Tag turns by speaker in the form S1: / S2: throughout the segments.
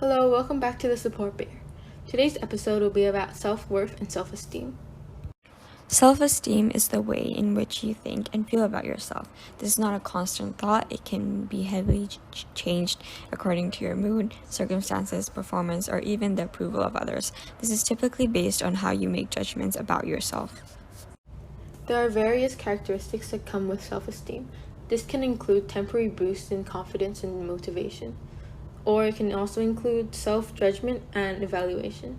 S1: Hello, welcome back to the Support Bear. Today's episode will be about self-worth and self-esteem.
S2: Self-esteem is the way in which you think and feel about yourself. This is not a constant thought. It can be heavily changed according to your mood, circumstances, performance, or even the approval of others. This is typically based on how you make judgments about yourself.
S1: There are various characteristics that come with self-esteem. This can include temporary boosts in confidence and motivation, or it can also include self-judgment and evaluation.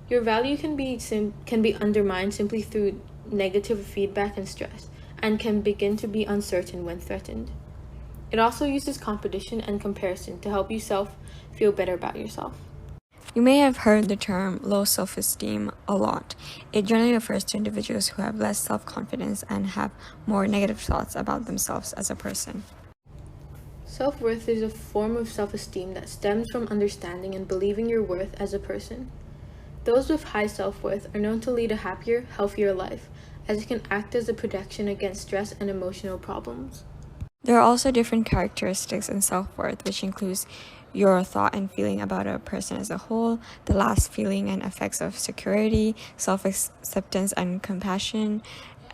S1: Your value can be undermined simply through negative feedback and stress, and can begin to be uncertain when threatened. It also uses competition and comparison to help you feel better about yourself.
S2: You may have heard the term low self-esteem a lot. It generally refers to individuals who have less self-confidence and have more negative thoughts about themselves as a person.
S1: Self-worth is a form of self-esteem that stems from understanding and believing your worth as a person. Those with high self-worth are known to lead a happier, healthier life, as it can act as a protection against stress and emotional problems.
S2: There are also different characteristics in self-worth, which includes your thought and feeling about a person as a whole, the last feeling and effects of security, self-acceptance and compassion,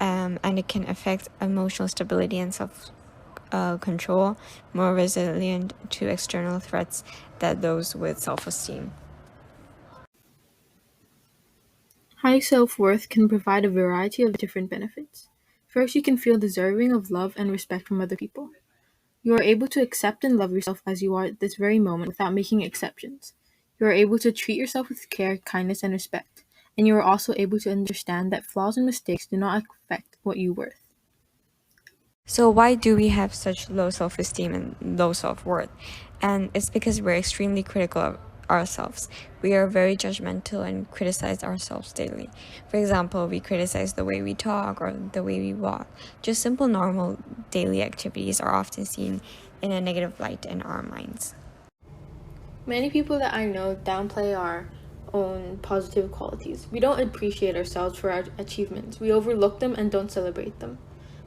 S2: and it can affect emotional stability and self-control, more resilient to external threats than those with self-esteem.
S1: High self-worth can provide a variety of different benefits. First, you can feel deserving of love and respect from other people. You are able to accept and love yourself as you are at this very moment without making exceptions. You are able to treat yourself with care, kindness, and respect. And you are also able to understand that flaws and mistakes do not affect what you're worth.
S2: So why do we have such low self-esteem and low self-worth? And it's because we're extremely critical of ourselves. We are very judgmental and criticize ourselves daily. For example, we criticize the way we talk or the way we walk. Just simple normal daily activities are often seen in a negative light in our minds.
S1: Many people that I know downplay our own positive qualities. We don't appreciate ourselves for our achievements. We overlook them and don't celebrate them.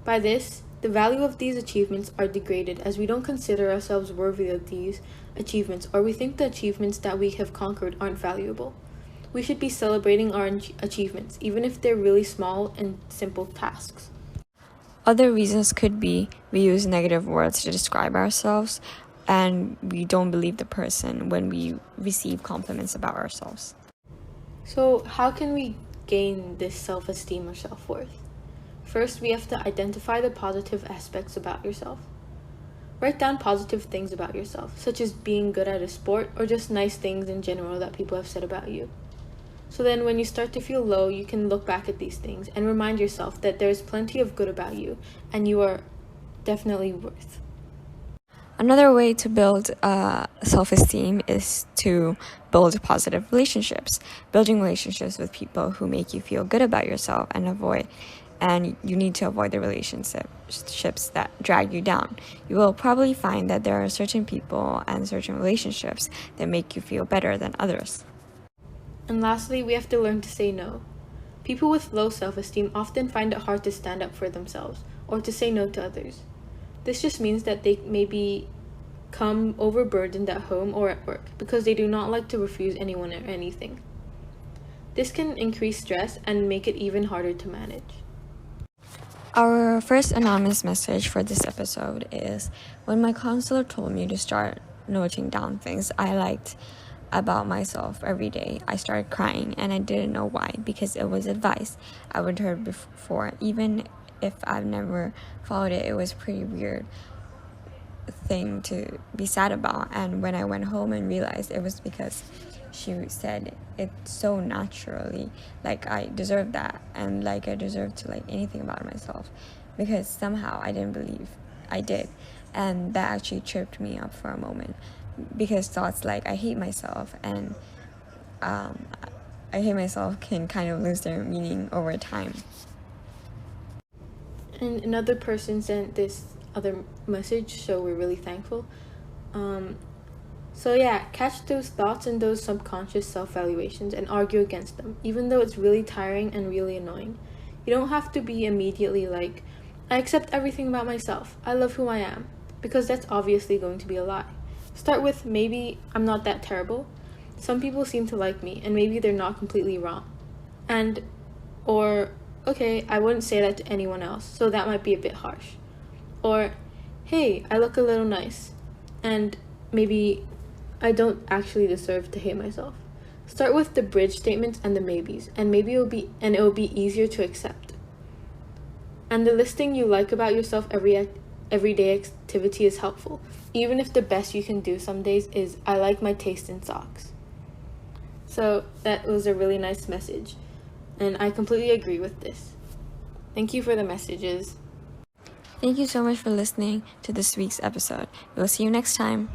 S1: By this, the value of these achievements are degraded as we don't consider ourselves worthy of these achievements, or we think the achievements that we have conquered aren't valuable. We should be celebrating our achievements, even if they're really small and simple tasks.
S2: Other reasons could be we use negative words to describe ourselves, and we don't believe the person when we receive compliments about ourselves.
S1: So how can we gain this self-esteem or self-worth? First, we have to identify the positive aspects about yourself. Write down positive things about yourself, such as being good at a sport or just nice things in general that people have said about you. So then when you start to feel low, you can look back at these things and remind yourself that there's plenty of good about you and you are definitely worth.
S2: Another way to build self-esteem is to build positive relationships. Building relationships with people who make you feel good about yourself and you need to avoid the relationships that drag you down. You will probably find that there are certain people and certain relationships that make you feel better than others.
S1: And lastly, we have to learn to say no. People with low self-esteem often find it hard to stand up for themselves or to say no to others. This just means that they may become overburdened at home or at work because they do not like to refuse anyone or anything. This can increase stress and make it even harder to manage.
S2: Our first anonymous message for this episode is, when my counselor told me to start noting down things I liked about myself every day, I started crying and I didn't know why, because it was advice I would heard before. Even if I've never followed it, it was a pretty weird thing to be sad about. And when I went home and realized it was because she said it so naturally, like I deserve that, and like I deserve to like anything about myself, because somehow I didn't believe I did. And that actually tripped me up for a moment, because thoughts like I hate myself and I hate myself can kind of lose their meaning over time.
S1: And another person sent this other message, so we're really thankful. So yeah, catch those thoughts and those subconscious self-evaluations and argue against them, even though it's really tiring and really annoying. You don't have to be immediately like, I accept everything about myself, I love who I am, because that's obviously going to be a lie. Start with maybe I'm not that terrible. Some people seem to like me, and maybe they're not completely wrong. Or, okay, I wouldn't say that to anyone else, so that might be a bit harsh. Or, hey, I look a little nice, and maybe I don't actually deserve to hate myself. Start with the bridge statements and the maybes, and maybe it will be easier to accept. And the listing you like about yourself everyday activity is helpful, even if the best you can do some days is I like my taste in socks. So that was a really nice message, and I completely agree with this. Thank you for the messages.
S2: Thank you so much for listening to this week's episode. We'll see you next time.